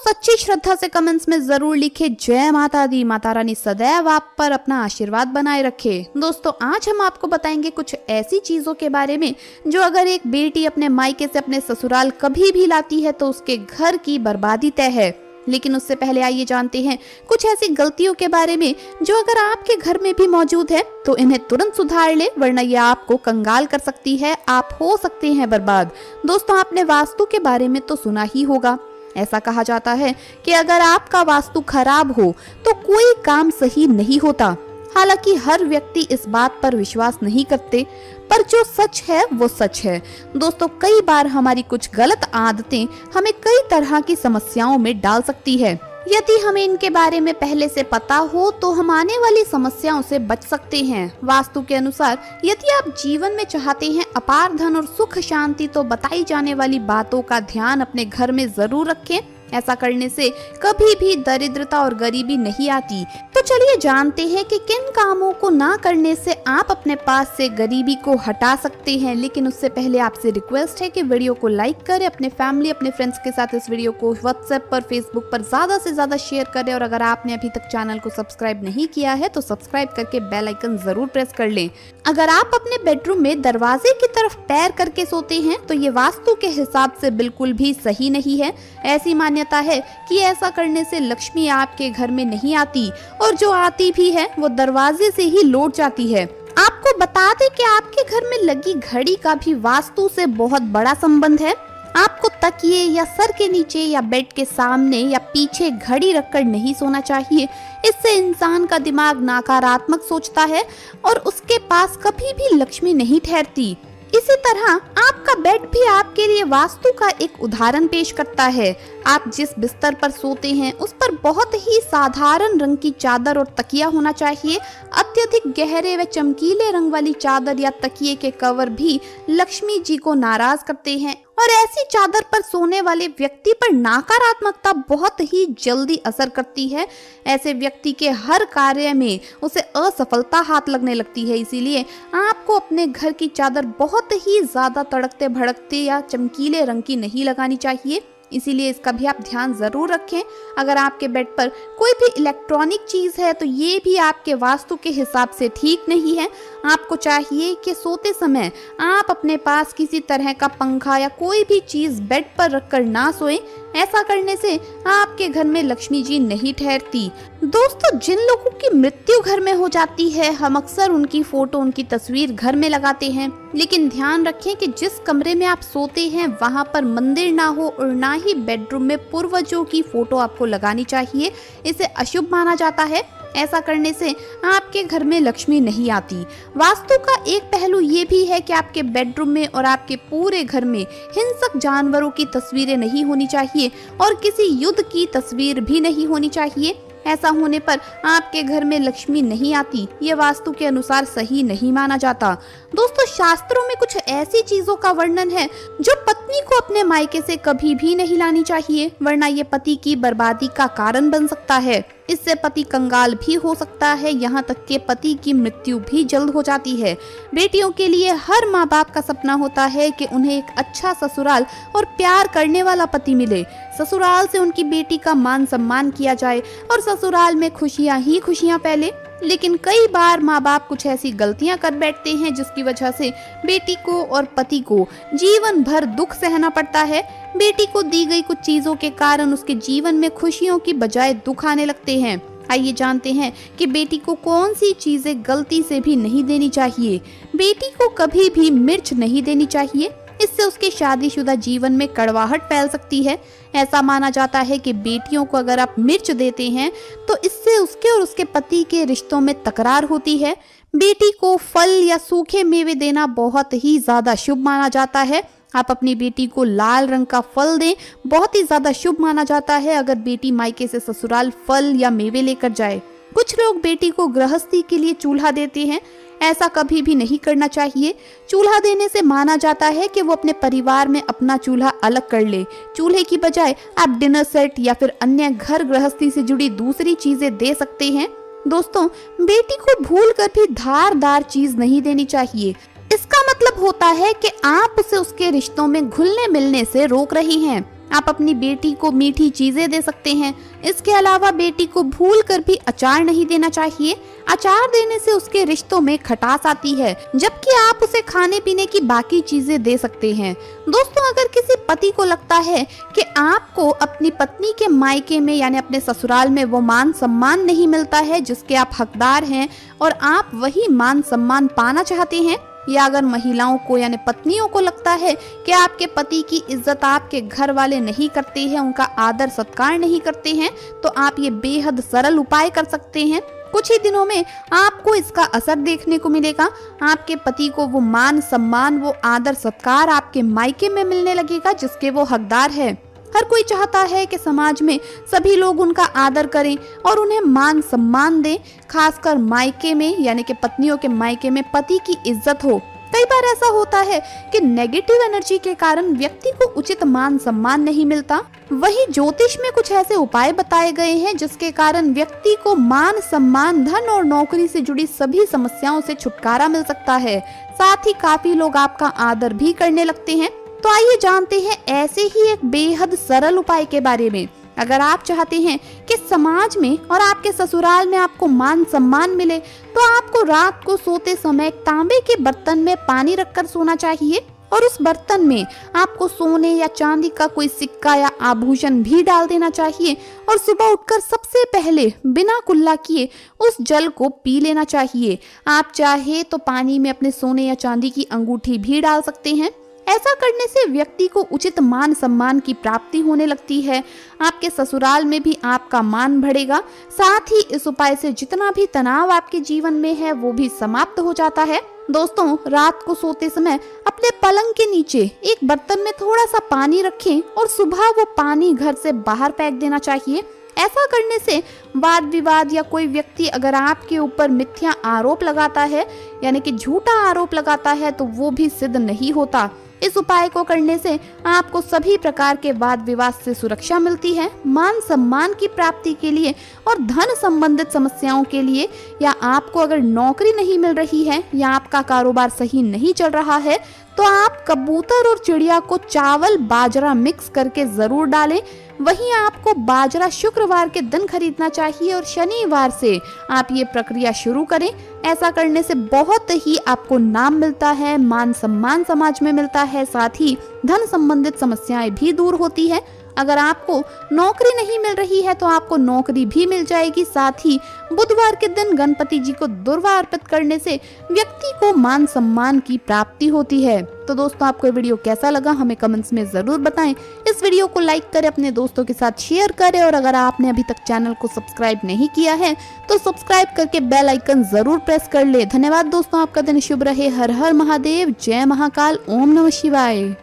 सच्ची श्रद्धा से कमेंट्स में जरूर लिखे जय माता दी, माता रानी सदैव आप पर अपना आशीर्वाद बनाए रखे। दोस्तों आज हम आपको बताएंगे कुछ ऐसी चीजों के बारे में जो अगर एक बेटी अपने मायके से अपने ससुराल कभी भी लाती है तो उसके घर की बर्बादी तय है। लेकिन उससे पहले आइए जानते हैं कुछ ऐसी गलतियों के बारे में जो अगर आपके घर में भी मौजूद है तो इन्हें तुरंत सुधार ले, वरना ये आपको कंगाल कर सकती है, आप हो सकते हैं बर्बाद। दोस्तों आपने वास्तु के बारे में तो सुना ही होगा। ऐसा कहा जाता है कि अगर आपका वास्तु खराब हो तो कोई काम सही नहीं होता। हालांकि हर व्यक्ति इस बात पर विश्वास नहीं करते, पर जो सच है वो सच है। दोस्तों कई बार हमारी कुछ गलत आदतें हमें कई तरह की समस्याओं में डाल सकती है। यदि हमें इनके बारे में पहले से पता हो तो हम आने वाली समस्याओं से बच सकते हैं। वास्तु के अनुसार यदि आप जीवन में चाहते हैं अपार धन और सुख शांति तो बताई जाने वाली बातों का ध्यान अपने घर में जरूर रखें। ऐसा करने से कभी भी दरिद्रता और गरीबी नहीं आती। तो चलिए जानते हैं कि किन कामों को ना करने से आप अपने पास से गरीबी को हटा सकते हैं। लेकिन उससे पहले आपसे रिक्वेस्ट है कि वीडियो को लाइक करें, अपने फैमिली अपने फ्रेंड्स के साथ इस वीडियो को व्हाट्सएप पर फेसबुक पर ज्यादा से ज्यादा शेयर करें। और अगर आपने अभी तक चैनल को सब्सक्राइब नहीं किया है तो सब्सक्राइब करके बेल आइकन जरूर प्रेस कर लें। अगर आप अपने बेडरूम में दरवाजे की तरफ पैर करके सोते हैं तो ये वास्तु के हिसाब से बिल्कुल भी सही नहीं है। ऐसी मान्यता है कि ऐसा करने से लक्ष्मी आपके घर में नहीं आती और जो आती भी है वो दरवाजे से ही लौट जाती है। आपको बता दें कि आपके घर में लगी घड़ी का भी वास्तु से बहुत बड़ा संबंध है। आपको तकिए या सर के नीचे या बेड के सामने या पीछे घड़ी रखकर नहीं सोना चाहिए। इससे इंसान का दिमाग नकारात्मक सोचता है और उसके पास कभी भी लक्ष्मी नहीं ठहरती। इसी तरह आपका बेड भी आपके लिए वास्तु का एक उदाहरण पेश करता है। आप जिस बिस्तर पर सोते हैं उस पर बहुत ही साधारण रंग की चादर और तकिया होना चाहिए। अत्यधिक गहरे व चमकीले रंग वाली चादर या तकिए के कवर भी लक्ष्मी जी को नाराज करते हैं और ऐसी चादर पर सोने वाले व्यक्ति पर नकारात्मकता बहुत ही जल्दी असर करती है। ऐसे व्यक्ति के हर कार्य में उसे असफलता हाथ लगने लगती है। इसीलिए आपको अपने घर की चादर बहुत ही ज्यादा तड़कते भड़कते या चमकीले रंग की नहीं लगानी चाहिए। इसीलिए इसका भी आप ध्यान जरूर रखें। अगर आपके बेड पर कोई भी इलेक्ट्रॉनिक चीज है तो ये भी आपके वास्तु के हिसाब से ठीक नहीं है। आपको चाहिए कि सोते समय आप अपने पास किसी तरह का पंखा या कोई भी चीज बेड पर रखकर ना सोएं। ऐसा करने से आपके घर में लक्ष्मी जी नहीं ठहरती। दोस्तों जिन लोगों की मृत्यु घर में हो जाती है हम अक्सर उनकी फोटो उनकी तस्वीर घर में लगाते हैं। लेकिन ध्यान रखें कि जिस कमरे में आप सोते हैं वहां पर मंदिर ना हो और ना ही बेडरूम में पूर्वजों की फोटो आपको लगानी चाहिए। इसे अशुभ माना जाता है। ऐसा करने से आपके घर में लक्ष्मी नहीं आती। वास्तु का एक पहलू ये भी है कि आपके बेडरूम में और आपके पूरे घर में हिंसक जानवरों की तस्वीरें नहीं होनी चाहिए और किसी युद्ध की तस्वीर भी नहीं होनी चाहिए। ऐसा होने पर आपके घर में लक्ष्मी नहीं आती। ये वास्तु के अनुसार सही नहीं माना जाता। दोस्तों शास्त्रों में कुछ ऐसी चीजों का वर्णन है जो पत्नी को अपने मायके से कभी भी नहीं लानी चाहिए, वरना ये पति की बर्बादी का कारण बन सकता है। इससे पति कंगाल भी हो सकता है, यहाँ तक कि पति की मृत्यु भी जल्द हो जाती है। बेटियों के लिए हर माँ बाप का सपना होता है कि उन्हें एक अच्छा ससुराल और प्यार करने वाला पति मिले। ससुराल से उनकी बेटी का मान सम्मान किया जाए और ससुराल में खुशियाँ ही खुशियाँ फैले। लेकिन कई बार माँ बाप कुछ ऐसी गलतियां कर बैठते हैं जिसकी वजह से बेटी को और पति को जीवन भर दुख सहना पड़ता है। बेटी को दी गई कुछ चीजों के कारण उसके जीवन में खुशियों की बजाय दुख आने लगते हैं। आइए जानते हैं कि बेटी को कौन सी चीजें गलती से भी नहीं देनी चाहिए। बेटी को कभी भी मिर्च नहीं देनी चाहिए। इससे उसके शादीशुदा जीवन में कड़वाहट फैल सकती है। ऐसा माना जाता है कि बेटियों को अगर आप मिर्च देते हैं तो इससे उसके और उसके पति के रिश्तों में तकरार होती है। बेटी को फल या सूखे मेवे देना बहुत ही ज्यादा शुभ माना जाता है। आप अपनी बेटी को लाल रंग का फल दें, बहुत ही ज्यादा शुभ माना जाता है अगर बेटी मायके से ससुराल फल या मेवे लेकर जाए। कुछ लोग बेटी को गृहस्थी के लिए चूल्हा देते हैं। ऐसा कभी भी नहीं करना चाहिए। चूल्हा देने से माना जाता है कि वो अपने परिवार में अपना चूल्हा अलग कर ले। चूल्हे की बजाय आप डिनर सेट या फिर अन्य घर गृहस्थी से जुड़ी दूसरी चीजें दे सकते हैं। दोस्तों बेटी को भूलकर भी धारदार चीज नहीं देनी चाहिए। इसका मतलब होता है कि आप उसे उसके रिश्तों में घुलने मिलने से रोक रही हैं। आप अपनी बेटी को मीठी चीजें दे सकते हैं। इसके अलावा बेटी को भूल कर भी अचार नहीं देना चाहिए। अचार देने से उसके रिश्तों में खटास आती है, जबकि आप उसे खाने पीने की बाकी चीजें दे सकते हैं। दोस्तों, अगर किसी पति को लगता है कि आपको अपनी पत्नी के मायके में यानी अपने ससुराल में वो मान सम्मान नहीं मिलता है जिसके आप हकदार हैं और आप वही मान सम्मान पाना चाहते हैं, या अगर महिलाओं को यानी पत्नियों को लगता है कि आपके पति की इज्जत आपके घर वाले नहीं करते हैं, उनका आदर सत्कार नहीं करते हैं, तो आप ये बेहद सरल उपाय कर सकते हैं। कुछ ही दिनों में आपको इसका असर देखने को मिलेगा। आपके पति को वो मान सम्मान, वो आदर सत्कार आपके मायके में मिलने लगेगा जिसके वो हकदार है। हर कोई चाहता है कि समाज में सभी लोग उनका आदर करें और उन्हें मान सम्मान दें, खासकर मायके में यानी कि पत्नियों के मायके में पति की इज्जत हो। कई बार ऐसा होता है कि नेगेटिव एनर्जी के कारण व्यक्ति को उचित मान सम्मान नहीं मिलता। वही ज्योतिष में कुछ ऐसे उपाय बताए गए हैं जिसके कारण व्यक्ति को मान सम्मान, धन और नौकरी से जुड़ी सभी समस्याओं से छुटकारा मिल सकता है। साथ ही काफी लोग आपका आदर भी करने लगते हैं। तो आइए जानते हैं ऐसे ही एक बेहद सरल उपाय के बारे में। अगर आप चाहते हैं कि समाज में और आपके ससुराल में आपको मान सम्मान मिले, तो आपको रात को सोते समय एक तांबे के बर्तन में पानी रखकर सोना चाहिए और उस बर्तन में आपको सोने या चांदी का कोई सिक्का या आभूषण भी डाल देना चाहिए और सुबह उठकर सबसे पहले बिना कुल्ला किए उस जल को पी लेना चाहिए। आप चाहे तो पानी में अपने सोने या चांदी की अंगूठी भी डाल सकते हैं। ऐसा करने से व्यक्ति को उचित मान सम्मान की प्राप्ति होने लगती है। आपके ससुराल में भी आपका मान बढ़ेगा। साथ ही इस उपाय से जितना भी तनाव आपके जीवन में है वो भी समाप्त हो जाता है। दोस्तों, रात को सोते समय अपने पलंग के नीचे एक बर्तन में थोड़ा सा पानी रखें और सुबह वो पानी घर से बाहर फेंक देना चाहिए। ऐसा करने से वाद विवाद या कोई व्यक्ति अगर आपके ऊपर मिथ्या आरोप लगाता है यानी कि झूठा आरोप लगाता है तो वो भी सिद्ध नहीं होता। इस उपाय को करने से आपको सभी प्रकार के वाद विवाद से सुरक्षा मिलती है। मान सम्मान की प्राप्ति के लिए और धन संबंधित समस्याओं के लिए, या आपको अगर नौकरी नहीं मिल रही है या आपका कारोबार सही नहीं चल रहा है, तो आप कबूतर और चिड़िया को चावल बाजरा मिक्स करके जरूर डालें। वहीं आपको बाजरा शुक्रवार के दिन खरीदना चाहिए और शनिवार से आप ये प्रक्रिया शुरू करें। ऐसा करने से बहुत ही आपको नाम मिलता है, मान सम्मान समाज में मिलता है, साथ ही धन संबंधित समस्याएं भी दूर होती है। अगर आपको नौकरी नहीं मिल रही है तो आपको नौकरी भी मिल जाएगी। साथ ही बुधवार के दिन गणपति जी को दुर्वा अर्पित करने से व्यक्ति को मान सम्मान की प्राप्ति होती है। तो दोस्तों, आपको ये वीडियो कैसा लगा हमें कमेंट्स में जरूर बताएं। इस वीडियो को लाइक करें, अपने दोस्तों के साथ शेयर करें और अगर आपने अभी तक चैनल को सब्सक्राइब नहीं किया है तो सब्सक्राइब करके बेल आइकन जरूर प्रेस कर ले। धन्यवाद दोस्तों, आपका दिन शुभ रहे। हर हर महादेव, जय महाकाल, ओम नमः शिवाय।